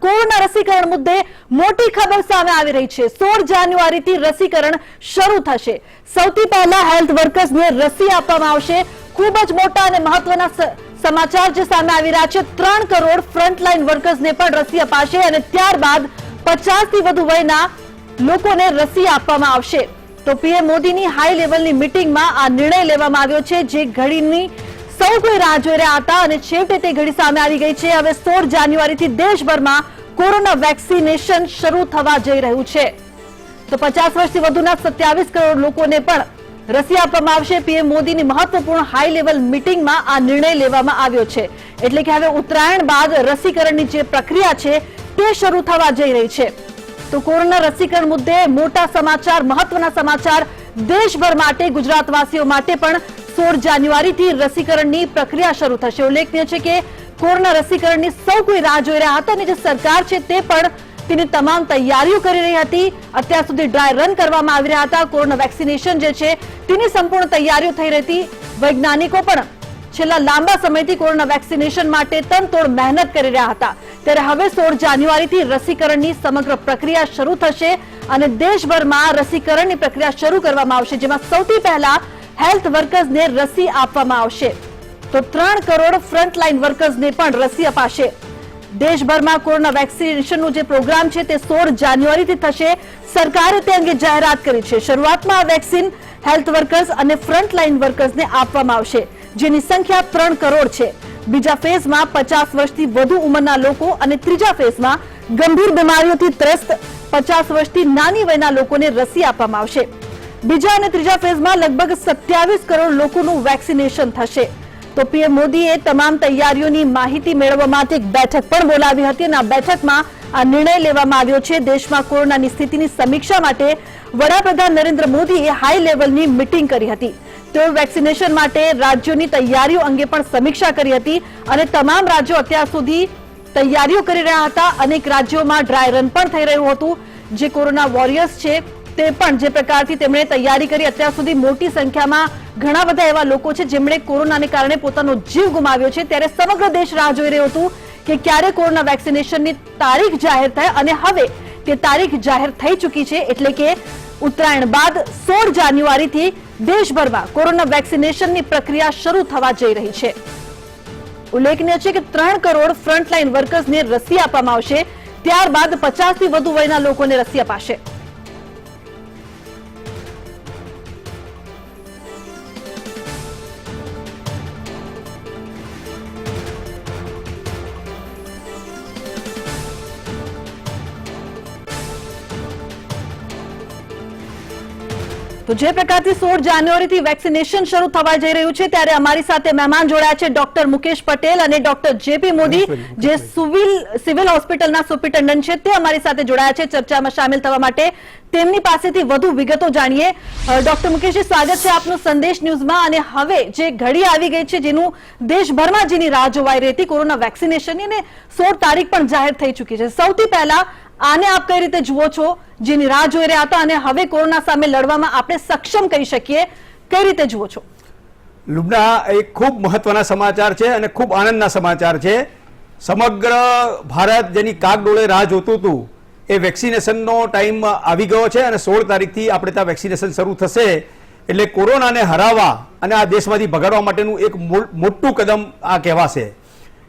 Corona રસીકરણ મુદ્દે મોટી ખબર સામે આવી રહી છે। 16 જાન્યુઆરીથી રસીકરણ શરૂ થશે। સૌથી પહેલા હેલ્થ વર્કર્સને રસી આપવામાં આવશે। ખૂબ જ મોટા અને મહત્વના સમાચાર જે સામે આવી રહ્યા છે। 3 કરોડ ફ્રન્ટલાઈન વર્કર્સને પણ રસી અપાશે અને ત્યારબાદ 50 થી વધુ વયના લોકોને રસી આપવામાં આવશે। તો પીએમ મોદીની હાઈ લેવલની મીટિંગમાં આ નિર્ણય લેવામાં આવ્યો છે, જે ઘડીની સૌ કોઈ રાહ જોઈ રહ્યા હતા અને છેવટે તે ઘડી સામે આવી ગઈ છે। હવે 16 જાન્યુઆરીથી દેશભરમાં કોરોના વેક્સિનેશન શરૂ થવા જઈ રહ્યું છે। તો 50 વર્ષથી વધુના 27 કરોડ લોકોને પણ રસી આપવામાં આવશે। પીએમ મોદીની મહત્વપૂર્ણ હાઈ લેવલ મીટિંગમાં આ નિર્ણય લેવામાં આવ્યો છે। એટલે કે હવે ઉત્તરાયણ બાદ રસીકરણની જે પ્રક્રિયા છે તે શરૂ થવા જઈ રહી છે। તો કોરોના રસીકરણ મુદ્દે મોટા સમાચાર, મહત્વના સમાચાર દેશભર માટે, ગુજરાતવાસીઓ માટે પણ 16 જાન્યુઆરીથી રસીકરણની પ્રક્રિયા શરૂ થશે। ઉલ્લેખનીય છે કે કોરોના રસીકરણની સૌ કોઈ રાહ જોઈ રહ્યા હતા અને જે સરકાર છે તે પણ તેની તમામ તૈયારીઓ કરી રહી હતી। અત્યાર સુધી ડ્રાય રન કરવામાં આવી રહ્યા હતા। કોરોના વેક્સિનેશન જે છે તેની સંપૂર્ણ તૈયારીઓ થઈ રહી હતી। વૈજ્ઞાનિકો પણ છેલ્લા લાંબા સમયથી કોરોના વેક્સિનેશન માટે તનતોડ મહેનત કરી રહ્યા હતા। ત્યારે હવે 16 જાન્યુઆરીથી રસીકરણની સમગ્ર પ્રક્રિયા શરૂ થશે અને દેશભરમાં રસીકરણની પ્રક્રિયા શરૂ કરવામાં આવશે, જેમાં સૌથી પહેલા હેલ્થ વર્કર્સને રસી આપવામાં આવશે। તો 3 કરોડ ફ્રન્ટલાઈન વર્કર્સને પણ રસી અપાશે। દેશભરમાં કોરોના વેક્સિનેશનનો જે પ્રોગ્રામ છે તે 16 જાન્યુઆરીથી થશે। સરકારે તે અંગે જાહેરાત કરી છે। શરૂઆતમાં આ વેક્સિન હેલ્થ વર્કર્સ અને ફ્રન્ટલાઈન વર્કર્સને આપવામાં આવશે, જેની સંખ્યા 3 કરોડ છે। બીજા ફેઝમાં 50 વર્ષથી વધુ ઉંમરના લોકો અને ત્રીજા ફેઝમાં ગંભીર બીમારીઓથી ત્રસ્ત 50 વર્ષથી નાની વયના લોકોને રસી આપવામાં આવશે। બીજા અને ત્રીજા ફેઝમાં લગભગ 27 કરોડ લોકોનું વેક્સિનેશન થશે। તો પીએમ મોદીએ તમામ તૈયારીઓની માહિતી મેળવવા માટે એક બેઠક પણ બોલાવી હતી અને આ બેઠકમાં આ નિર્ણય લેવામાં આવ્યો છે। દેશમાં કોરોનાની સ્થિતિની સમીક્ષા માટે વડાપ્રધાન નરેન્દ્ર મોદીએ હાઈ લેવલની મીટિંગ કરી હતી। તેઓ વેક્સિનેશન માટે રાજ્યોની તૈયારીઓ અંગે પણ સમીક્ષા કરી હતી અને તમામ રાજ્યો અત્યાર સુધી તૈયારીઓ કરી રહ્યા હતા। અનેક રાજ્યોમાં ડ્રાય રન પણ થઈ રહ્યું હતું। જે કોરોના વોરિયર્સ છે તે પણ જે પ્રકારથી તેમણે તૈયારી કરી, અત્યાર સુધી મોટી સંખ્યામાં ઘણા બધા એવા લોકો છે જેમણે કોરોનાને કારણે પોતાનો જીવ ગુમાવ્યો છે। ત્યારે સમગ્ર દેશ રાહ જોઈ રહ્યો હતું કે ક્યારે કોરોના વેક્સિનેશનની તારીખ જાહેર થાય અને હવે તે તારીખ જાહેર થઈ ચૂકી છે। એટલે કે ઉત્તરાયણ બાદ 16 જાન્યુઆરીથી દેશભરમાં કોરોના વેક્સિનેશનની પ્રક્રિયા શરૂ થવા જઈ રહી છે। ઉલ્લેખનીય છે કે 3 કરોડ ફ્રન્ટલાઈન વર્કર્સને રસી આપવામાં આવશે। ત્યારબાદ 50 થી વધુ વયના લોકોને રસી અપાશે। તો જે પ્રકારથી 16 જાન્યુઆરીથી વેક્સિનેશન શરૂ થવા જઈ રહ્યું છે, ત્યારે અમારી સાથે મહેમાન જોડાયા છે ડોક્ટર મુકેશ પટેલ અને ડોક્ટર જેપી મોદી, જે સિવિલ હોસ્પિટલના સુપ્રિન્ટેન્ડન્ટ છે, તે અમારી સાથે જોડાયા છે ચર્ચામાં સામેલ થવા માટે। તેમની પાસેથી વધુ વિગતો જાણીએ। ડોક્ટર મુકેશજી, સ્વાગત છે આપનું સંદેશ ન્યૂઝમાં। અને હવે જે ઘડી આવી ગઈ છે, જેનું દેશભરમાં જેની રાહ જોવાઈ રહી હતી કોરોના વેક્સિનેશનની, અને 16 તારીખ પણ જાહેર થઈ ચૂકી છે। સૌથી પહેલા આને આપ કઈ રીતે જુઓ છો, જેની રાહ જોઈ રહ્યા હતા અને હવે કોરોના સામે લડવામાં આપણે સક્ષમ કરી શકીએ, કઈ રીતે જુઓ છો? લુબના, એક ખૂબ મહત્વના સમાચાર છે અને ખૂબ આનંદના સમાચાર છે। સમગ્ર ભારત જેની કાગડોળે રાહ જોતું હતું એ વેક્સિનેશનનો ટાઈમ આવી ગયો છે અને 16 તારીખથી આપણે ત્યાં વેક્સિનેશન શરૂ થશે। એટલે કોરોનાને હરાવવા અને આ દેશમાંથી ભગાડવા માટેનું એક મોટું કદમ આ કહેવાશે।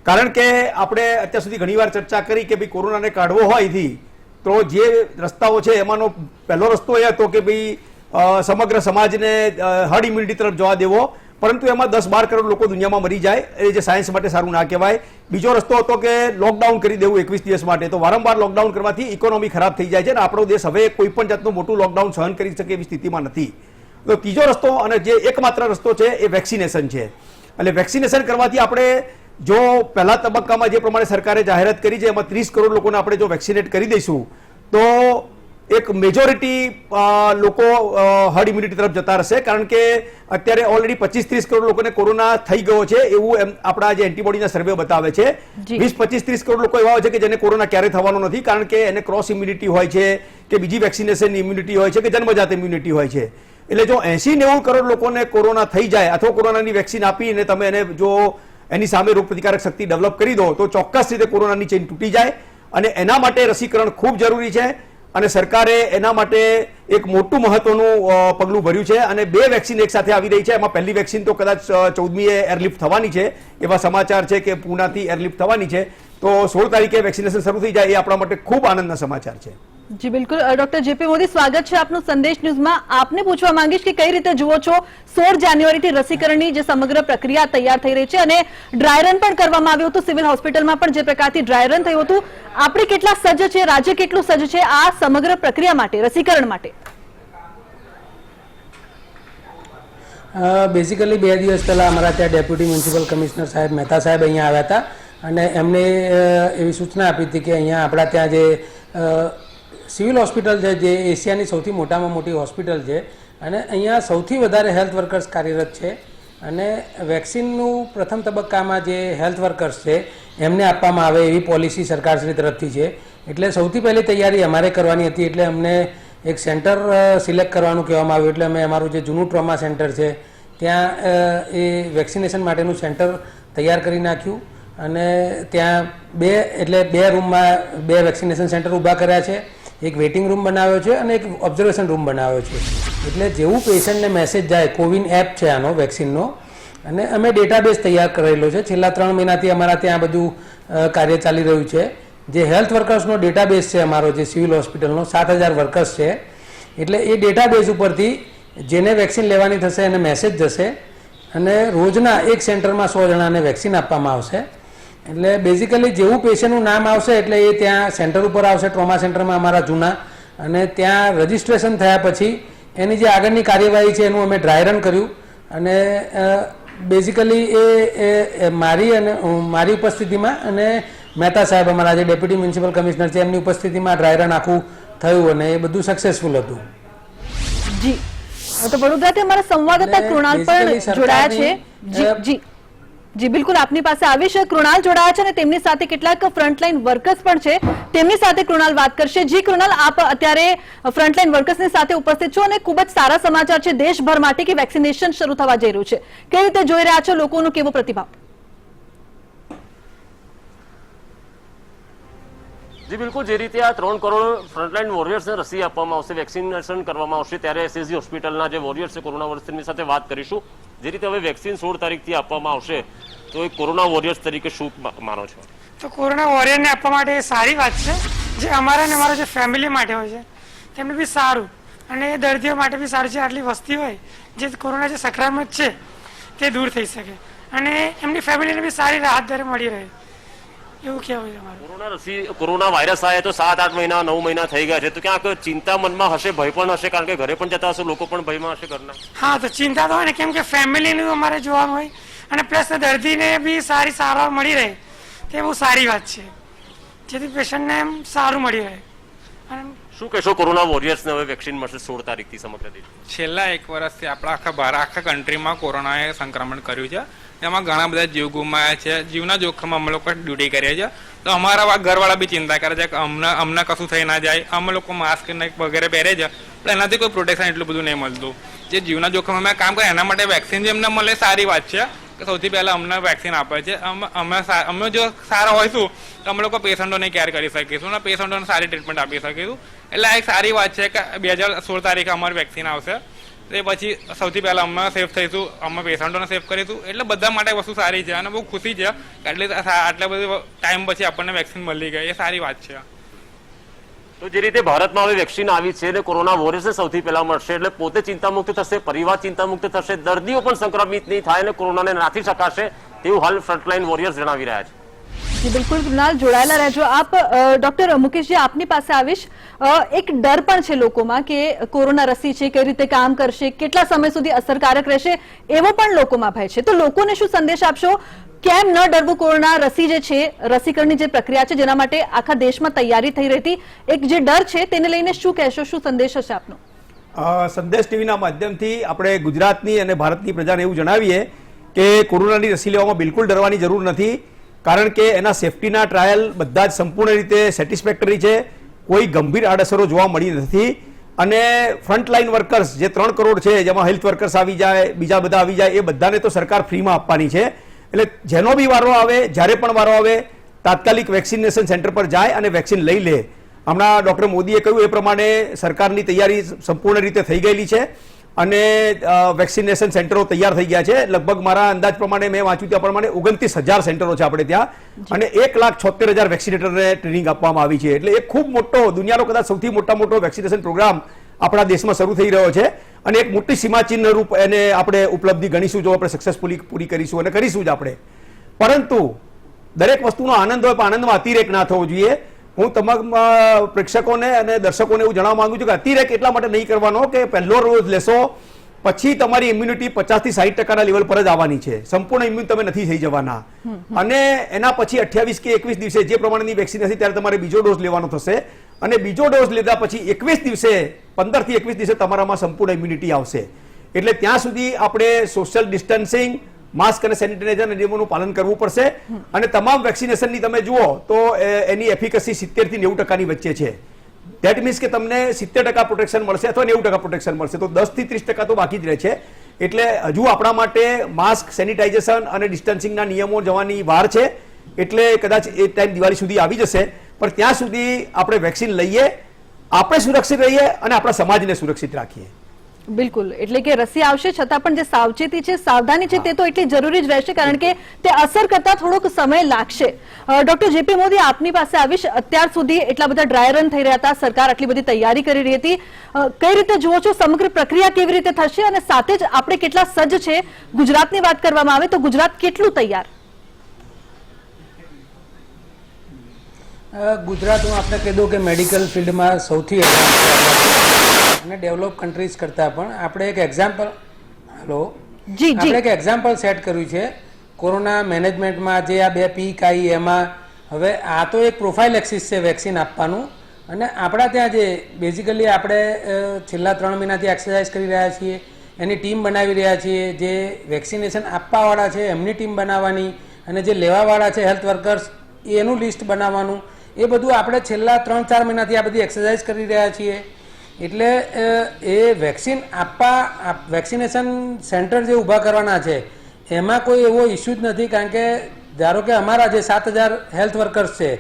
કારણ કે આપણે અત્યાર સુધી ઘણીવાર ચર્ચા કરી કે ભાઈ કોરોનાને કાઢવો હોય અહીંથી તો જે રસ્તાઓ છે એમાંનો પહેલો રસ્તો એ હતો કે ભાઈ સમગ્ર સમાજને હર્ડ ઇમ્યુનિટી તરફ જવા દેવો, પરંતુ એમાં 10-12 કરોડ લોકો દુનિયામાં મરી જાય એ જે સાયન્સ માટે સારું ના કહેવાય। બીજો રસ્તો હતો કે લોકડાઉન કરી દેવું 21 દિવસ માટે। તો વારંવાર લોકડાઉન કરવાથી ઇકોનોમી ખરાબ થઈ જાય છે અને આપણો દેશ હવે કોઈ પણ જાતનું મોટું લોકડાઉન સહન કરી શકે એવી સ્થિતિમાં નથી। તો ત્રીજો રસ્તો અને જે એકમાત્ર રસ્તો છે એ વેક્સિનેશન છે। એટલે વેક્સિનેશન કરવાથી આપણે જો પહેલા તબક્કામાં જે પ્રમાણે સરકારે જાહેરાત કરી છે એમાં 30 કરોડ લોકોને આપણે જો વેક્સિનેટ કરી દઈશું તો એક મેજોરિટી લોકો હર્ડ ઇમ્યુનિટી તરફ જતા રહેશે। કારણ કે અત્યારે ઓલરેડી 25-30 કરોડ લોકોને કોરોના થઈ ગયો છે એવું આપણા જે એન્ટીબોડીના સર્વે બતાવે છે। 20-25-30 કરોડ લોકો એવા હોય છે કે જેને કોરોના ક્યારે થવાનો નથી, કારણ કે એને ક્રોસ ઇમ્યુનિટી હોય છે કે બીજી વેક્સિનેશનની ઇમ્યુનિટી હોય છે કે જન્મજાત ઇમ્યુનિટી હોય છે। એટલે જો 80-90 કરોડ લોકોને કોરોના થઈ જાય અથવા કોરોનાની વેક્સિન આપીને તમે એને જો એની સામે રોગ પ્રતિકારક શક્તિ ડેવલપ કરી દો તો ચોક્કસ રીતે કોરોનાની ચેઇન તૂટી જાય અને એના માટે રસીકરણ ખૂબ જરૂરી છે અને સરકારે એના માટે એક મોટું મહત્વનું પગલું ભર્યું છે અને 2 વેક્સિન એક સાથે આવી રહી છે. એમાં પહેલી વેક્સિન તો કદાચ 14મીએ એરલિફ્ટ થવાની છે, એવા સમાચાર છે કે પૂનાથી એરલિફ્ટ થવાની છે. તો 16 તારીખે વેક્સિનેશન શરૂ થઈ જાય એ આપણા માટે ખૂબ આનંદના સમાચાર છે. જી બિલકુલ. ડોક્ટર જેપી મોદી, સ્વાગત છે આપનું સંદેશ ન્યૂઝમાં. આપને પૂછવા માંગીશ કે કઈ રીતે જુઓ છો 16 જાન્યુઆરીથી રસીકરણની જે સમગ્ર પ્રક્રિયા તૈયાર થઈ રહી છે અને ડ્રાય રન પણ કરવામાં આવ્યું હતું સિવિલ હોસ્પિટલમાં, પણ જે પ્રકારથી ડ્રાય રન થયું હતું, આપણે કેટલા સજ્જ છે, રાજ્ય કેટલું સજ્જ છે આ સમગ્ર પ્રક્રિયા માટે, રસીકરણ માટે? બેઝિકલી 2 દિવસ પહેલાં અમારા ત્યાં ડેપ્યુટી મ્યુનિસિપલ કમિશનર સાહેબ મહેતા સાહેબ અહીંયા આવ્યા હતા અને એમને એવી સૂચના આપી હતી કે અહીંયા આપણા ત્યાં જે સિવિલ હોસ્પિટલ છે, જે એશિયાની સૌથી મોટામાં મોટી હોસ્પિટલ છે અને અહીંયા સૌથી વધારે હેલ્થ વર્કર્સ કાર્યરત છે અને વેક્સિનનું પ્રથમ તબક્કામાં જે હેલ્થ વર્કર્સ છે એમને આપવામાં આવે એવી પોલિસી સરકારશ્રી તરફથી છે. એટલે સૌથી પહેલી તૈયારી અમારે કરવાની હતી. એટલે અમને એક સેન્ટર સિલેક્ટ કરવાનું કહેવામાં આવ્યું. એટલે અમે અમારું જે જૂનું ટ્રોમા સેન્ટર છે ત્યાં એ વેક્સિનેશન માટેનું સેન્ટર તૈયાર કરી નાખ્યું અને ત્યાં 2 રૂમમાં 2 વેક્સિનેશન સેન્ટર ઊભા કર્યા છે. એક વેઇટિંગ રૂમ બનાવ્યો છે અને એક ઓબ્ઝર્વેશન રૂમ બનાવ્યો છે. એટલે જેવું પેશન્ટને મેસેજ જાય, કોવિન એપ છે આનો વેક્સિનનો, અને અમે ડેટાબેઝ તૈયાર કરેલો છે. છેલ્લા 3 મહિનાથી અમારા ત્યાં બધું કાર્ય ચાલી રહ્યું છે. જે હેલ્થ વર્કર્સનો ડેટાબેઝ છે અમારો, જે સિવિલ હોસ્પિટલનો 7000 વર્કર્સ છે. એટલે એ ડેટાબેઝ ઉપરથી જેને વેક્સિન લેવાની થશે એને મેસેજ જશે અને રોજના એક સેન્ટરમાં 100 જણાને વેક્સિન આપવામાં આવશે. એટલે બેઝિકલી જેવું પેશન્ટનું નામ આવશે એટલે એ ત્યાં સેન્ટર ઉપર આવશે, ટ્રોમા સેન્ટરમાં અમારા જૂના, અને ત્યાં રજિસ્ટ્રેશન થયા પછી એની જે આગળની કાર્યવાહી છે એનું અમે ડ્રાય રન કર્યું અને બેઝિકલી એ મારી ઉપસ્થિતિમાં અને મહેતા સાહેબ અમારા જે ડેપ્યુટી મ્યુનિસિપલ કમિશનર છે એમની ઉપસ્થિતિમાં ડ્રાય રન આખું થયું અને એ બધું સક્સેસફુલ હતું. જી, તો વડોદરાથી અમારા સંવાદદાતા કૃણાલ પણ જોડાયા છે. જી જી બિલકુલ, આપની પાસે આવીશ. કૃણાલ જોડાયા છે અને તેમની સાથે કેટલાક ફ્રન્ટલાઈન વર્કર્સ પણ છે, તેમની સાથે કૃણાલ વાત કરશે. જી કૃણાલ, આપ અત્યારે ફ્રન્ટલાઈન વર્કર્સની સાથે ઉપસ્થિત છો અને ખૂબ જ સારા સમાચાર છે દેશભર માટે કે વેક્સિનેશન શરૂ થવા જઈ રહ્યું છે. કઈ રીતે જોઈ રહ્યા છો, લોકોનો કેવો પ્રતિભાવ? જી બિલકુલ, જે રીતે આ 3 કરોડ ફ્રન્ટલાઈન વોરિયર્સને રસી આપવામાં આવશે, વેક્સિનેશન કરવામાં આવશે, ત્યારે એસએસજી હોસ્પિટલના જે વોરિયર્સ છે કોરોના વોરિયર્સ, તેમની સાથે વાત કરીશું. જે રીતે હવે વેક્સિન 16 તારીખથી આપવામાં આવશે, તો એ કોરોના વોરિયર્સ તરીકે શું માનો છો? તો કોરોના વોરિયરને આપવા માટે એ સારી વાત છે. જે અમારા ને અમારા જે ફેમિલી માટે હોય છે તેમને બી સારું અને એ દર્દીઓ માટે બી સારું છે. આટલી વસ્તી હોય જે કોરોના જે સંક્રમણ છે તે દૂર થઈ શકે અને એમની ફેમિલીને બી સારી રાહત દરે મળી રહે, એવું કહેવું છે અમારું. કોરોના વાયરસ આવ્યા તો 7-8 મહિના 9 મહિના થઈ ગયા છે, તો ક્યાંક ચિંતા મનમાં હશે, ભય પણ હશે, કારણ કે ઘરે પણ જતા હશે, લોકો પણ ભયમાં હશે ઘરના? હા, તો ચિંતા તો હોય ને, કેમ કે ફેમિલીનું અમારે જોવાનું હોય અને પ્લસ દર્દીને બી સારી સારવાર મળી રહે, તે બહુ સારી વાત છે, જેથી પેશન્ટને એમ સારું મળી રહે. અને શું કહેશો કોરોના વોરિયર્સને હવે વેક્સિન મળશે 16 તારીખથી સમગ્ર દેશ? છેલ્લા 1 વર્ષથી આપણા આખા કન્ટ્રીમાં કોરોનાએ સંક્રમણ કર્યું છે. એમાં ઘણા બધા જીવ ગુમાયા છે. જીવના જોખમમાં અમે લોકો ડ્યુટી કરીએ છીએ. તો અમારા ઘરવાળા બી ચિંતા કરે છે કે અમને કશું થઈ ના જાય. અમે લોકો માસ્ક વગેરે પહેરે છે, પણ એનાથી કોઈ પ્રોટેક્શન એટલું બધું નહીં મળતું. જે જીવના જોખમ અમે કામ કરીએ એના માટે વેક્સિન જે એમને મળે સારી વાત છે કે સૌથી પહેલાં અમને વેક્સિન આપે છે. અમે જો સારા હોઈશું તો અમે લોકો પેશન્ટોને કેર કરી શકીશું અને પેશન્ટોને સારી ટ્રીટમેન્ટ આપી શકીશું. એટલે આ એક સારી વાત છે કે 2016 તારીખે અમારી વેક્સિન આવશે. તે પછી સૌથી પહેલાં અમે સેફ થઈશું, અમે પેશન્ટોને સેફ કરીશું. એટલે બધા માટે વસ્તુ સારી છે અને બહુ ખુશી છે કે આટલા બધી ટાઈમ પછી આપણને વેક્સિન મળી ગઈ, એ સારી વાત છે. તો જે રીતે ભારતમાં હવે વેક્સિન આવી છે અને કોરોના વોરિયર્સને સૌથી પહેલા મળશે, એટલે પોતે ચિંતામુક્ત થશે, પરિવાર ચિંતામુક્ત થશે, દર્દીઓ પણ સંક્રમિત નહીં થાય અને કોરોનાને નાથી શકાશે, તેવું હાલ ફ્રન્ટલાઈન વોરિયર્સ જણાવી રહ્યા છે. જી બિલકુલ કૃણાલ, જોડાયેલા રહેજો આપ. ડોક્ટર મુકેશજી, આપની પાસે આવીશ. એક ડર પણ છે લોકોમાં કે કોરોના રસી છે, કઈ રીતે કામ કરશે, કેટલા સમય સુધી અસરકારક રહેશે, એવો પણ લોકોમાં ભય છે. તો લોકોને શું સંદેશ આપશો, કેમ ન ડરવું? કોરોના રસી જે છે, રસીકરણની જે પ્રક્રિયા છે જેના માટે આખા દેશમાં તૈયારી થઈ રહી હતી, એક જે ડર છે તેને લઈને શું કહેશો, શું સંદેશ હશે આપનો? સંદેશ ટીવીના માધ્યમથી આપણે ગુજરાતની અને ભારતની પ્રજાને એવું જણાવીએ કે કોરોનાની રસી લેવામાં બિલકુલ ડરવાની જરૂર નથી, કારણ કે એના સેફટીના ટ્રાયલ બધા જ સંપૂર્ણ રીતે સેટિસ્ફેક્ટરી છે. કોઈ ગંભીર આડઅસરો જોવા મળી નથી અને ફ્રન્ટલાઈન વર્કર્સ જે 3 કરોડ છે, જેમાં હેલ્થ વર્કર્સ આવી જાય, બીજા બધા આવી જાય, એ બધાને તો સરકાર ફ્રીમાં આપવાની છે. એટલે જેનો બી વારો આવે, જ્યારે પણ વારો આવે, તાત્કાલિક વેક્સિનેશન સેન્ટર પર જાય અને વેક્સિન લઈ લે. હમણાં ડોક્ટર મોદીએ કહ્યું એ પ્રમાણે સરકારની તૈયારી સંપૂર્ણ રીતે થઈ ગયેલી છે અને વેક્સિનેશન સેન્ટરો તૈયાર થઈ ગયા છે. લગભગ મારા અંદાજ પ્રમાણે મેં વાંચ્યું ત્યાં પ્રમાણે 29,000 સેન્ટરો છે આપણે ત્યાં અને 1,76,000 વેક્સિનેટરને ટ્રેનિંગ આપવામાં આવી છે. એટલે એક ખૂબ મોટો, દુનિયાનો કદાચ સૌથી મોટો વેક્સિનેશન પ્રોગ્રામ આપણા દેશમાં શરૂ થઈ રહ્યો છે અને એક મોટી સીમાચિહ્ન રૂપ એને આપણે ઉપલબ્ધિ ગણીશું જો આપણે સક્સેસફુલી પૂરી કરીશું અને કરીશું જ આપણે. પરંતુ દરેક વસ્તુનો આનંદ હોય પણ આનંદમાં અતિરેક ના થવો જોઈએ. હું તમામ પ્રેક્ષકોને અને દર્શકોને એવું જણાવવા માંગુ છું કે અતિરેક એટલા માટે નહીં કરવાનો કે પહેલો ડોઝ લેશો પછી તમારી ઇમ્યુનિટી 50 થી 60% લેવલ પર જ આવવાની છે. સંપૂર્ણ ઇમ્યુન તમે નથી થઈ જવાના અને એના પછી 28 કે 21 દિવસે જે પ્રમાણેની વેક્સિન હશે ત્યારે તમારે બીજો ડોઝ લેવાનો થશે અને બીજો ડોઝ લીધા પછી 21 દિવસે 15 થી 21 દિવસે તમારામાં સંપૂર્ણ ઇમ્યુનિટી આવશે. એટલે ત્યાં સુધી આપણે સોશિયલ ડિસ્ટન્સિંગ, માસ્ક અને સેનિટાઈઝર નિયમોનું પાલન કરવું પડશે અને તમામ વેક્સિનેશનની તમે જુઓ તો એની એફિકસી 70 થી 90% વચ્ચે છે. ધેટ મીન્સ કે તમને 70% પ્રોટેક્શન મળશે અથવા 90% પ્રોટેક્શન મળશે, તો 10 થી 30% તો બાકી જ રહે છે. એટલે હજુ આપણા માટે માસ્ક, સેનિટાઇઝેશન અને ડિસ્ટન્સિંગના નિયમો જવાની વાર છે. એટલે કદાચ એ ટાઈમ દિવાળી સુધી આવી જશે પણ ત્યાં સુધી આપણે વેક્સિન લઈએ, આપણે સુરક્ષિત રહીએ અને આપણા સમાજને સુરક્ષિત રાખીએ. બિલકુલ, એટલે કે રસી આવશે છતાં પણ જે સાવચેતી છે, સાવધાની છે તે તો એટલી જરૂરી જ રહેશે કારણ કે તે અસર કરતા થોડોક સમય લાગશે. ડોક્ટર જેપી મોદી, આપની પાસે આવીશ. અત્યાર સુધી એટલા બધા ડ્રાય રન થઈ રહ્યા હતા, સરકાર આટલી બધી તૈયારી કરી રહી હતી, કઈ રીતે જુઓ છો સમગ્ર પ્રક્રિયા કેવી રીતે થશે અને સાથે જ આપણે કેટલા સજ્જ છે? ગુજરાતની વાત કરવામાં આવે તો ગુજરાત કેટલું તૈયાર? ગુજરાત હું આપણે કહી દઉં કે મેડિકલ ફિલ્ડમાં સૌથી અને ડેવલપ કન્ટ્રીઝ કરતાં પણ આપણે એક એક્ઝામ્પલ આપણે એક એક્ઝામ્પલ સેટ કર્યું છે કોરોના મેનેજમેન્ટમાં. જે આ 2 પીક આવી એમાં હવે આ તો એક પ્રોફાઇલ એક્સિસ છે વેક્સિન આપવાનું અને આપણા ત્યાં જે બેઝિકલી આપણે છેલ્લા 3 મહિનાથી એક્સરસાઇઝ કરી રહ્યા છીએ, એની ટીમ બનાવી રહ્યા છીએ. જે વેક્સિનેશન આપવાવાળા છે એમની ટીમ બનાવવાની અને જે લેવાવાળા છે હેલ્થ વર્કર્સ એનું લિસ્ટ બનાવવાનું, એ બધું આપણે છેલ્લા 3-4 મહિનાથી આ બધી એક્સરસાઇઝ કરી રહ્યા છીએ. એટલે એ વેક્સિન વેક્સિનેશન સેન્ટર જે ઊભા કરવાના છે એમાં કોઈ એવો ઇસ્યુ જ નથી કારણ કે ધારો કે અમારા જે 7,000 હેલ્થ વર્કર્સ છે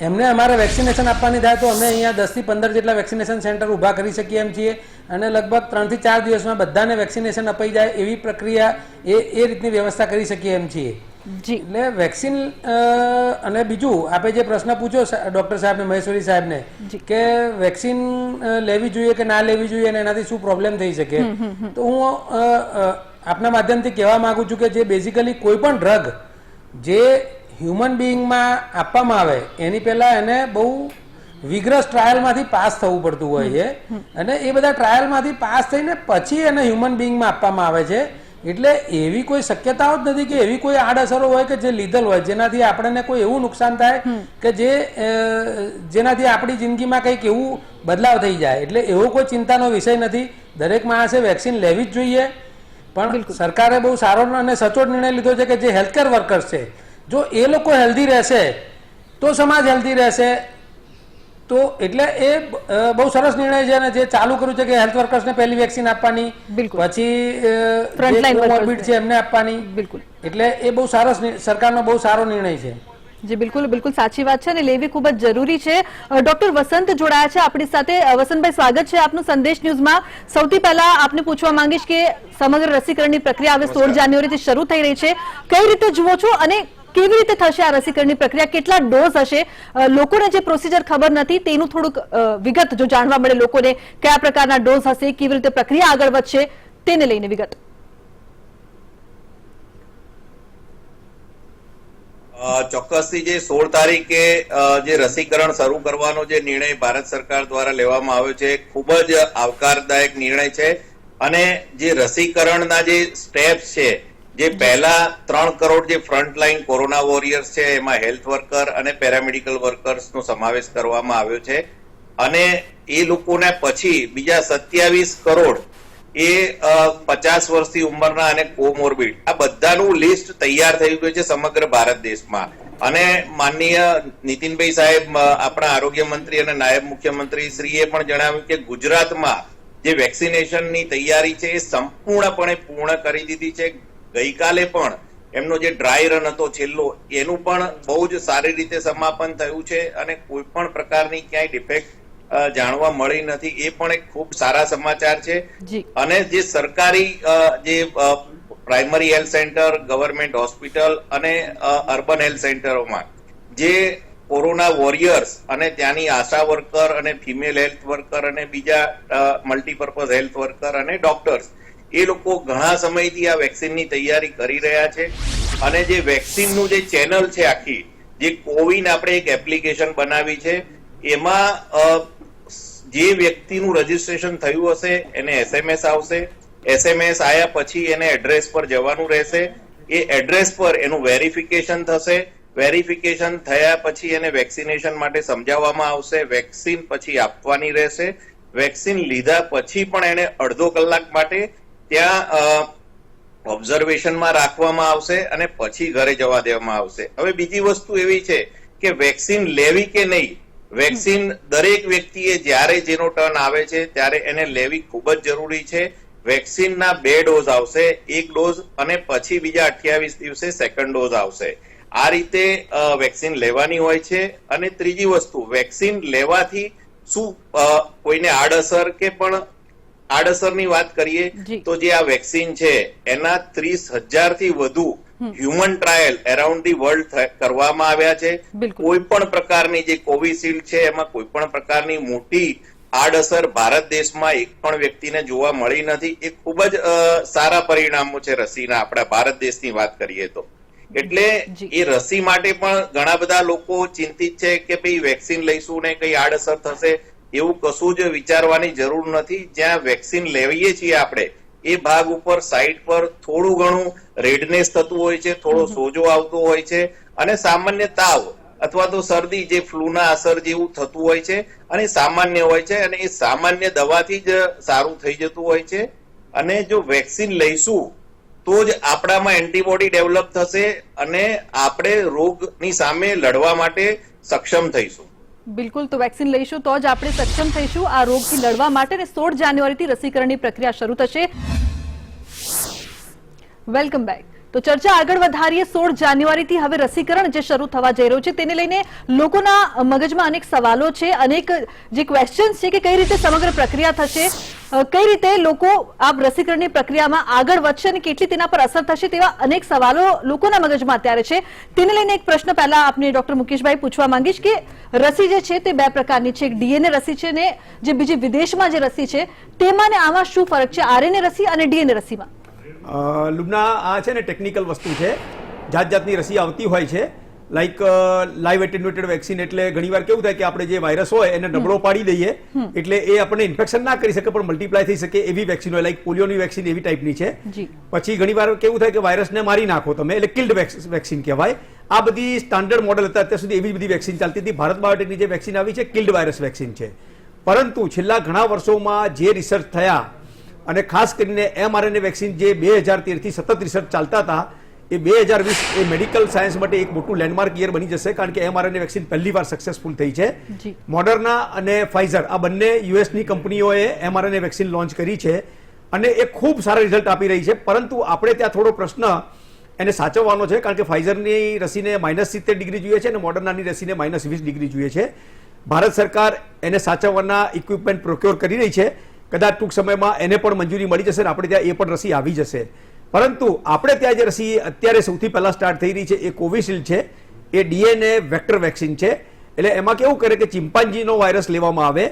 એમને અમારે વેક્સિનેશન આપવાની થાય તો અમે અહીંયા 10 થી 15 જેટલા વેક્સિનેશન સેન્ટર ઊભા કરી શકીએ એમ છીએ અને લગભગ 3 થી 4 દિવસમાં બધાને વેક્સિનેશન અપાઈ જાય એવી પ્રક્રિયા એ રીતની વ્યવસ્થા કરી શકીએ એમ છીએ. એટલે વેક્સિન અને બીજું આપણે જે પ્રશ્ન પૂછ્યો ડોક્ટર સાહેબને, મહેશ્વરી સાહેબને, કે વેક્સિન લેવી જોઈએ કે ના લેવી જોઈએ અને એનાથી શું પ્રોબ્લેમ થઈ શકે, તો હું આપના માધ્યમથી કહેવા માંગુ છું કે જે બેઝિકલી કોઈ પણ ડ્રગ જે હ્યુમન બિંગમાં આપવામાં આવે એની પહેલા એને બહુ વિગ્રસ ટ્રાયલમાંથી પાસ થવું પડતું હોય છે અને એ બધા ટ્રાયલમાંથી પાસ થઈને પછી એને હ્યુમન બિંગમાં આપવામાં આવે છે. એટલે એવી કોઈ શક્યતાઓ જ નથી કે એવી કોઈ આડઅસરો હોય કે જે લીધલ હોય જેનાથી આપણને કોઈ એવું નુકસાન થાય કે જેનાથી આપણી જિંદગીમાં કંઈક એવું બદલાવ થઈ જાય. એટલે એવો કોઈ ચિંતાનો વિષય નથી. દરેક માણસે વેક્સિન લેવી જ જોઈએ. પણ સરકારે બહુ સારો અને સચોટ નિર્ણય લીધો છે કે જે હેલ્થકેર વર્કર્સ છે જો એ લોકો હેલ્ધી રહેશે તો સમાજ હેલ્ધી રહેશે. તો એટલે એ બહુ સરસ નિર્ણય છે અને જે ચાલુ કર્યું છે કે હેલ્થ વર્કર્સને પહેલી વેક્સિન આપવાની, પછી કોમોર્બિડ છે એમને આપવાની. બિલકુલ, એટલે એ બહુ સરસ સરકારનો બહુ સારો નિર્ણય છે. જી બિલકુલ, બિલકુલ સાચી વાત છે અને લેવી ખૂબ જ જરૂરી છે. ડોક્ટર વસંત જોડાયા છે આપણી સાથે. વસંતભાઈ, સ્વાગત છે આપનું સંદેશ ન્યૂઝમાં. સૌથી પહેલા આપને પૂછવા માંગીશ કે સમગ્ર રસીકરણની પ્રક્રિયા હવે 16 જાન્યુઆરીથી શરૂ થઈ રહી છે, કઈ રીતે જુઓ છો અને કેવી રીતે થશે આ રસીકરણની પ્રક્રિયા? કેટલા ડોઝ હશે? લોકોને જે પ્રોસિજર ખબર નથી તેનું થોડુંક વિગત જો જાણવા મળે, લોકોને કયા પ્રકારના ડોઝ હશે, કેવી રીતે પ્રક્રિયા આગળ વધશે તેને લઈને વિગત. ચોક્કસથી જે 16 તારીખે જે રસીકરણ શરૂ કરવાનો જે નિર્ણય ભારત સરકાર દ્વારા લેવામાં આવ્યો છે ખૂબ જ આવકારદાયક નિર્ણય છે અને જે રસીકરણના જે સ્ટેપ્સ છે, જે પહેલા 3 કરોડ જે ફ્રન્ટલાઈન કોરોના વોરિયર્સ છે એમાં હેલ્થ વર્કર અને પેરામેડિકલ વર્કર્સનો સમાવેશ કરવામાં આવ્યો છે અને એ લોકોને પછી બીજા 27 કરોડ એ 50 વર્ષથી ઉંમરના અને કોમોર્બિડ, આ બધાનું લિસ્ટ તૈયાર થઈ ગયું છે સમગ્ર ભારત દેશમાં. અને માનનીય નીતિનભાઈ સાહેબ, આપણા આરોગ્ય મંત્રી અને નાયબ મુખ્યમંત્રી શ્રીએ પણ જણાવ્યું કે ગુજરાતમાં જે વેક્સિનેશનની તૈયારી છે એ સંપૂર્ણપણે પૂર્ણ કરી દીધી છે. ગઈકાલે પણ એમનો જે ડ્રાય રન હતો છેલ્લો એનું પણ બહુ જ સારી રીતે સમાપન થયું છે અને કોઈ પણ પ્રકારની ક્યાંય ડિફેક્ટ જાણવા મળી નથી. એ પણ એક ખૂબ સારા સમાચાર છે. અને જે સરકારી જે primary health centre, government hospital અને અર્બન હેલ્થ સેન્ટરોમાં જે કોરોના વોરિયર્સ અને ત્યાંની આશા વર્કર અને ફિમેલ હેલ્થ વર્કર અને બીજા મલ્ટીપર્પઝ હેલ્થ વર્કર અને ડોક્ટર્સ એ લોકો ઘણા સમયથી આ વેક્સિનની તૈયારી કરી રહ્યા છે. અને જે વેક્સિનનું જે ચેનલ છે આખી, જે કોવિન આપણે એક એપ્લિકેશન બનાવી છે, એમાં જે વ્યક્તિનું રજીસ્ટ્રેશન થયું હશે એને SMS આવશે. SMS આવ્યા પછી એને એડ્રેસ પર જવાનું રહેશે. એ એડ્રેસ પર એનું વેરિફિકેશન થશે. વેરિફિકેશન થયા પછી એને વેક્સિનેશન માટે સમજાવવામાં આવશે. વેક્સિન પછી આપવાની રહેશે. વેક્સિન લીધા પછી પણ એને અડધો કલાક માટે ત્યાં ઓબ્ઝર્વેશનમાં રાખવામાં આવશે અને પછી ઘરે જવા દેવામાં આવશે. હવે બીજી વસ્તુ એવી છે કે વેક્સિન લેવી કે નહીં, વેક્સિન દરેક વ્યક્તિએ જ્યારે જેનો ટર્ન આવે છે ત્યારે એને લેવી ખૂબ જ જરૂરી છે. વેક્સિનના 2 ડોઝ આવશે, 1 ડોઝ અને પછી બીજા 28 દિવસે સેકન્ડ ડોઝ આવશે. આ રીતે વેક્સિન લેવાની હોય છે. અને ત્રીજી વસ્તુ, વેક્સિન લેવાથી શું કોઈને આડઅસર કે પણ આડઅસરની વાત કરીએ તો જે આ વેક્સિન છે એના 30,000 થી વધુ human trial around the world કરવામાં આવ્યા છે. કોઈ પણ પ્રકારની જે કોવિશિલ્ડ છે એમાં કોઈ પણ પ્રકારની મોટી આડઅસર ભારત દેશમાં એક પણ વ્યક્તિને જોવા મળી નથી. એ ખૂબ જ સારા પરિણામો છે રસીના આપણા ભારત દેશની વાત કરીએ તો. એટલે એ રસી માટે પણ ઘણા બધા લોકો ચિંતિત છે કે ભાઈ વેક્સિન લઈશું ને કઈ આડઅસર થશે. એવું કશું જ વિચારવાની જરૂર નથી. જ્યાં વેક્સિન લેવીએ છીએ આપણે એ ભાગ ઉપર સાઈડ પર થોડું ઘણું રેડનેસ થતું હોય છે, થોડો સોજો આવતો હોય છે અને સામાન્ય તાવ અથવા તો શરદી જે ફ્લૂના અસર જેવું થતું હોય છે અને સામાન્ય હોય છે અને એ સામાન્ય દવાથી જ સારું થઈ જતું હોય છે. અને જો વેક્સિન લઈશું તો જ આપણામાં એન્ટીબોડી ડેવલપ થશે અને આપણે રોગની સામે લડવા માટે સક્ષમ થઈશું. બિલકુલ, તો વેક્સિન લઈશું તો જ આપણે સક્ષમ થઈશું આ રોગથી લડવા માટે. 16 જાન્યુઆરીથી રસીકરણની પ્રક્રિયા શરૂ થશે. Welcome back. તો ચર્ચા આગળ વધારીએ. 16 જાન્યુઆરીથી હવે રસીકરણ જે શરૂ થવા જઈ રહ્યું છે તેને લઈને લોકોના મગજમાં અનેક સવાલો છે, અનેક જે ક્વેશ્ચન્સ છે કે કઈ રીતે સમગ્ર પ્રક્રિયા થશે, કઈ રીતે લોકો આ રસીકરણની પ્રક્રિયામાં આગળ વધશે અને કેટલી તેના પર અસર થશે, તેવા અનેક સવાલો લોકોના મગજમાં અત્યારે છે. તેને લઈને એક પ્રશ્ન પહેલા આપને ડોક્ટર મુકેશભાઈ પૂછવા માંગીશ કે રસી જે છે તે 2 પ્રકારની છે, એક DNA રસી છે ને જે બીજી વિદેશમાં જે રસી છે તેમાં ને આમાં શું ફરક છે RNA રસી અને DNA રસીમાં? લુબના, આ છે ને ટેકનિકલ વસ્તુ છે. જાત જાતની રસી આવતી હોય છે. લાઈક લાઈવ એટેન્યુએટેડ વેક્સિન એટલે ઘણીવાર કેવું થાય કે આપણે જે વાયરસ હોય એને નબળો પાડી દઈએ એટલે એ આપણને ઇન્ફેક્શન ના કરી શકે પણ મલ્ટીપ્લાય થઈ શકે એવી વેક્સિન હોય. લાઈક પોલિયોની વેક્સિન એવી ટાઈપની છે. પછી ઘણીવાર કેવું થાય કે વાયરસને મારી નાખો તમે એટલે કિલ્ડ વેક્સિન કહેવાય. આ બધી સ્ટાન્ડર્ડ મોડેલ હતા અત્યાર સુધી, એવી બધી વેક્સિન ચાલતી હતી. ભારત બાયોટેકની જે વેક્સિન આવી છે કિલ્ડ વાયરસ વેક્સિન છે. પરંતુ છેલ્લા ઘણા વર્ષોમાં જે રિસર્ચ થયા અને ખાસ કરીને mRNA વેક્સિન જે 2013 થી સતત રિસર્ચ ચાલતા હતા એ 2020 એ મેડિકલ સાયન્સ માટે એક મોટું લેન્ડમાર્ક યર બની જશે કારણ કે mRNA વેક્સિન પહેલી વાર સક્સેસફુલ થઈ છે. મોડર્ના અને ફાઇઝર આ બંને યુએસની કંપનીઓએ mRNA વેક્સિન લોન્ચ કરી છે અને એ ખૂબ સારા રિઝલ્ટ આપી રહી છે. પરંતુ આપણે ત્યાં થોડો પ્રશ્ન એને સાચવવાનો છે કારણ કે ફાઇઝરની રસીને -70 ડિગ્રી જોઈએ છે અને મોડર્નાની રસીને -20 ડિગ્રી જોઈએ છે. ભારત સરકાર એને સાચવવાના ઇક્વિપમેન્ટ પ્રોક્યોર કરી રહી છે. કદાચ ટૂંક સમયમાં એને પણ મંજૂરી મળી જશે અને આપણે ત્યાં એ પણ રસી આવી જશે. પરંતુ આપણે ત્યાં જે રસી અત્યારે સૌથી પહેલા સ્ટાર્ટ થઈ રહી છે એ કોવિશિલ્ડ છે. એ DNA વેક્ટર વેક્સિન છે. એટલે એમાં કેવું કરે કે ચિમ્પાન્જીનો વાયરસ લેવામાં આવે,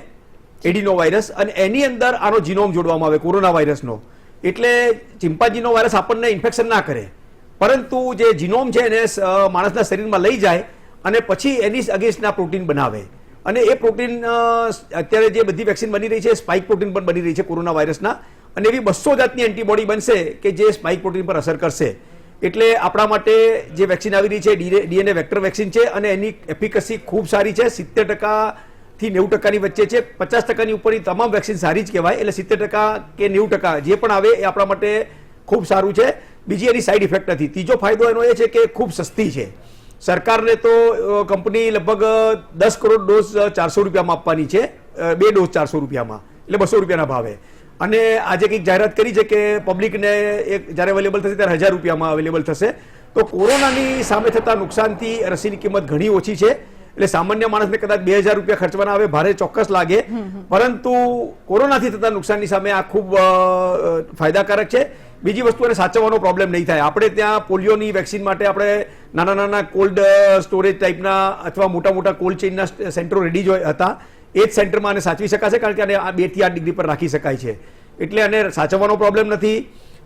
એડીનો વાયરસ, અને એની અંદર આનો જીનોમ જોડવામાં આવે કોરોના વાયરસનો. એટલે ચિમ્પાન્જીનો વાયરસ આપણને ઇન્ફેક્શન ના કરે પરંતુ જે જીનોમ છે એને માણસના શરીરમાં લઈ જાય અને પછી એની અગેન્સ્ટના પ્રોટીન બનાવે. અને એ પ્રોટીન અત્યારે જે બધી વેક્સિન બની રહી છે સ્પાઇક પ્રોટીન પણ બની રહી છે કોરોના વાયરસના અને એવી 200 જાતની એન્ટીબોડી બનશે કે જે સ્પાઇક પ્રોટીન પર અસર કરશે. એટલે આપણા માટે જે વેક્સિન આવી રહી છે DNA વેક્ટર વેક્સિન છે અને એની એફિકસી ખૂબ સારી છે. 70% થી 90% વચ્ચે છે. 50% ઉપરની તમામ વેક્સિન સારી જ કહેવાય. એટલે 70% કે 90% જે પણ આવે એ આપણા માટે ખૂબ સારું છે. બીજી એની સાઈડ ઇફેક્ટ નથી. ત્રીજો ફાયદો એનો એ છે કે ખૂબ સસ્તી છે. સરકારને તો કંપની લગભગ 10 કરોડ ડોઝ 400 રૂપિયામાં આપવાની છે, 2 ડોઝ 400 રૂપિયામાં, એટલે 200 રૂપિયાના ભાવે. અને આજે કંઈક જાહેરાત કરી છે કે પબ્લિકને જ્યારે અવેલેબલ થશે ત્યારે 1000 રૂપિયામાં અવેલેબલ થશે. તો કોરોનાની સામે થતા નુકસાનથી રસીની કિંમત ઘણી ઓછી છે. એટલે સામાન્ય માણસને કદાચ 2000 રૂપિયા ખર્ચવાના આવે ભારે ચોક્કસ લાગે, પરંતુ કોરોનાથી થતા નુકસાનની સામે આ ખૂબ ફાયદાકારક છે. બીજી વસ્તુ એને સાચવવાનો પ્રોબ્લેમ નહીં થાય. આપણે ત્યાં પોલિયોની વેક્સિન માટે આપણે નાના નાના કોલ્ડ સ્ટોરેજ ટાઈપના અથવા મોટા મોટા કોલ્ડ ચેઇનના સેન્ટરો રેડી જ હતા. એ જ સેન્ટરમાં આને સાચવી શકાશે, કારણ કે આને 2 થી 8 ડિગ્રી પર રાખી શકાય છે. એટલે આને સાચવવાનો પ્રોબ્લેમ નથી,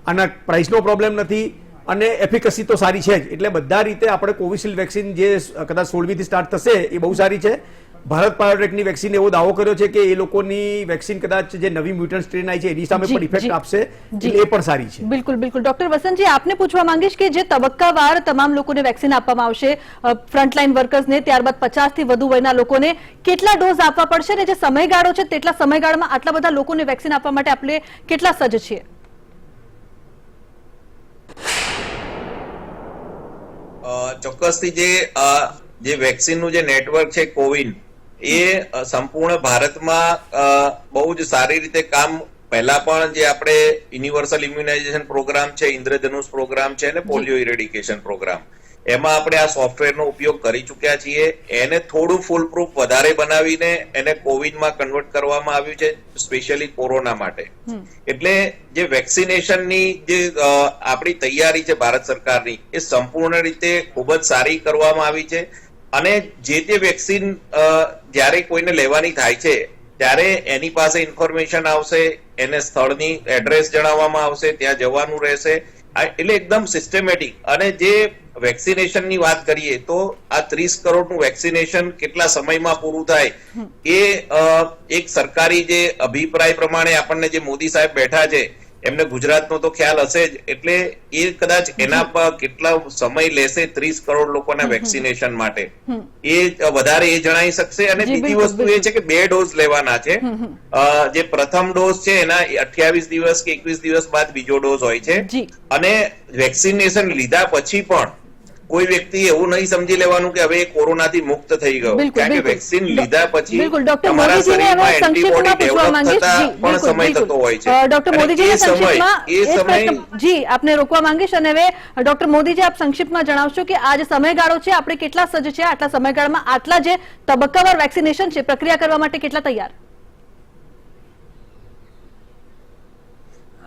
આના પ્રાઇસનો પ્રોબ્લેમ નથી, અને એફિકસી તો સારી છે જ. એટલે બધા રીતે આપણે કોવિશિલ્ડ વેક્સિન જે કદાચ 16મીથી સ્ટાર્ટ થશે એ બહુ સારી છે. ભારત બાયોટેકની વેક્સિન એવો દાવો કર્યો છે કે એ લોકોની વેક્સિન કદાચ જે નવી મ્યુટન્ટ સ્ટ્રેન આવી છે એની સામે પણ ઇફેક્ટ આપશે, એટલે એ પણ સારી છે. બિલકુલ બિલકુલ. ડોક્ટર વસંતજી, આપને પૂછવા માંગીશ કે જે તબક્કાવાર તમામ લોકોને વેક્સિન આપવામાં આવશે, ફ્રન્ટલાઈન વર્કર્સને, ત્યારબાદ 50 થી વધુ વયના લોકોને કેટલા ડોઝ આપવા પડશે, અને જે સમયગાળો છે તેટલા સમયગાળામાં આટલા બધા લોકોને વેક્સિન આપવા માટે આપણે કેટલા સજ્જ છીએ? ચોક્કસથી જે વેક્સિનનું જે નેટવર્ક છે કોવિન, એ સંપૂર્ણ ભારતમાં બહુ જ સારી રીતે કામ પહેલા પણ જે આપણે યુનિવર્સલ ઇમ્યુનાઇઝેશન પ્રોગ્રામ છે, ઇન્દ્રધનુષ પ્રોગ્રામ છે અને પોલિયો ઇરેડિકેશન પ્રોગ્રામ, એમાં આપણે આ સોફ્ટવેરનો ઉપયોગ કરી ચૂક્યા છીએ. એને થોડું ફૂલ પ્રૂફ વધારે બનાવીને એને કોવિડમાં કન્વર્ટ કરવામાં આવ્યું છે, સ્પેશિયલી કોરોના માટે. એટલે જે વેક્સિનેશનની જે આપણી તૈયારી છે ભારત સરકારની, એ સંપૂર્ણ રીતે ખૂબ જ સારી કરવામાં આવી છે. અને જે તે વેક્સિન જ્યારે કોઈને લેવાની થાય છે ત્યારે એની પાસે ઇન્ફોર્મેશન આવશે, એને સ્થળની એડ્રેસ જણાવવામાં આવશે, ત્યાં જવાનું રહેશે. એટલે એકદમ સિસ્ટમેટિક. અને જે વેક્સિનેશનની વાત કરીએ તો આ 30 કરોડનું વેક્સિનેશન કેટલા સમયમાં પૂરું થાય, એ એક સરકારી જે અભિપ્રાય પ્રમાણે આપણને જે મોદી સાહેબ બેઠા છે એમને ગુજરાતનો તો ખ્યાલ હશે જ, એટલે એ કદાચ એના પર કેટલા સમય લેશે 30 કરોડ લોકોના વેક્સિનેશન માટે, એ વધારે એ જણાવી શકશે. અને બીજી વસ્તુ એ છે કે 2 ડોઝ લેવાના છે. જે પ્રથમ ડોઝ છે એના 28 દિવસ કે 21 દિવસ બાદ બીજો ડોઝ હોય છે. અને વેક્સિનેશન લીધા પછી પણ કોઈ વ્યક્તિ એવું નહીં સમજી લેવાનું કે હવે કોરોનાથી મુક્ત થઈ ગયો, કારણ કે વેક્સિન લીધા પછી તમારા શરીરમાં એન્ટીબોડી ડેવલપ થતા પણ સમય થતો હોય છે. ડોક્ટર મોદીજી, જી આપને રોકવા માંગીશ, અને હવે ડોક્ટર મોદીજી આપ સંક્ષિપ્તમાં જણાવશો કે આ જે સમયગાળો છે આપણે કેટલા સજ્જ છે, આટલા સમયગાળામાં આટલા જે તબક્કાવાર વેક્સિનેશન છે પ્રક્રિયા કરવા માટે કેટલા તૈયાર?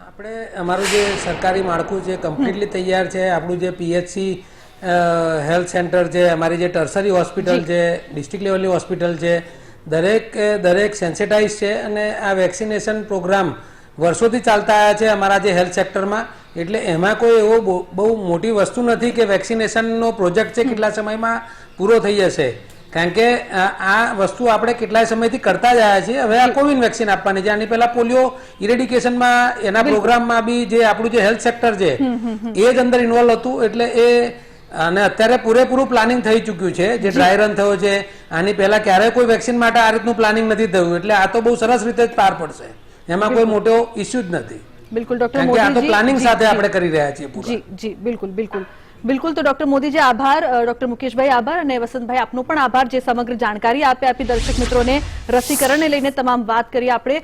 આપણે અમારું જે સરકારી માળખું છે કમ્પ્લીટલી તૈયાર છે. આપણું જે PHC હેલ્થ સેન્ટર છે, અમારી જે ટર્સરી હોસ્પિટલ છે, ડિસ્ટ્રિક્ટ લેવલની હોસ્પિટલ છે, દરેક સેન્સિટાઇઝ છે. અને આ વેક્સિનેશન પ્રોગ્રામ વર્ષોથી ચાલતા આવ્યા છે અમારા જે હેલ્થ સેક્ટરમાં. એટલે એમાં કોઈ એવો બહુ મોટી વસ્તુ નથી કે વેક્સિનેશનનો પ્રોજેક્ટ છે કેટલા સમયમાં પૂરો થઈ જશે, કારણ કે આ વસ્તુ આપણે કેટલાય સમયથી કરતા જ આવ્યા છીએ. હવે આ કોવિન વેક્સિન આપવાની છે, આની પહેલા પોલિયો ઇરેડિકેશનમાં એના પ્રોગ્રામમાં બી જે આપણું જે હેલ્થ સેક્ટર છે એ જ અંદર ઇન્વોલ્વ હતું. એટલે અને અત્યારે પૂરેપૂરું પ્લાનિંગ થઈ ચૂક્યું છે. જે ડ્રાય રન થયો છે, આની પહેલા ક્યારેય કોઈ વેક્સિન માટે આ રીતનું પ્લાનિંગ નથી થયું. એટલે આ તો બહુ સરસ રીતે જ પાર પડશે, એમાં કોઈ મોટો ઇસ્યુ જ નથી. બિલકુલ ડોક્ટર મોદીજી, આ તો પ્લાનિંગ સાથે આપણે કરી રહ્યા છીએ. જી જી બિલકુલ બિલકુલ બિલકુલ. તો ડોક્ટર મોદીજી આભાર, ડોક્ટર મુકેશભાઈ આભાર, અને વસંતભાઈ આપનો પણ આભાર, જે સમગ્ર જાણકારી આપી દર્શક મિત્રોને રસીકરણને લઈને તમામ વાત કરી આપણે.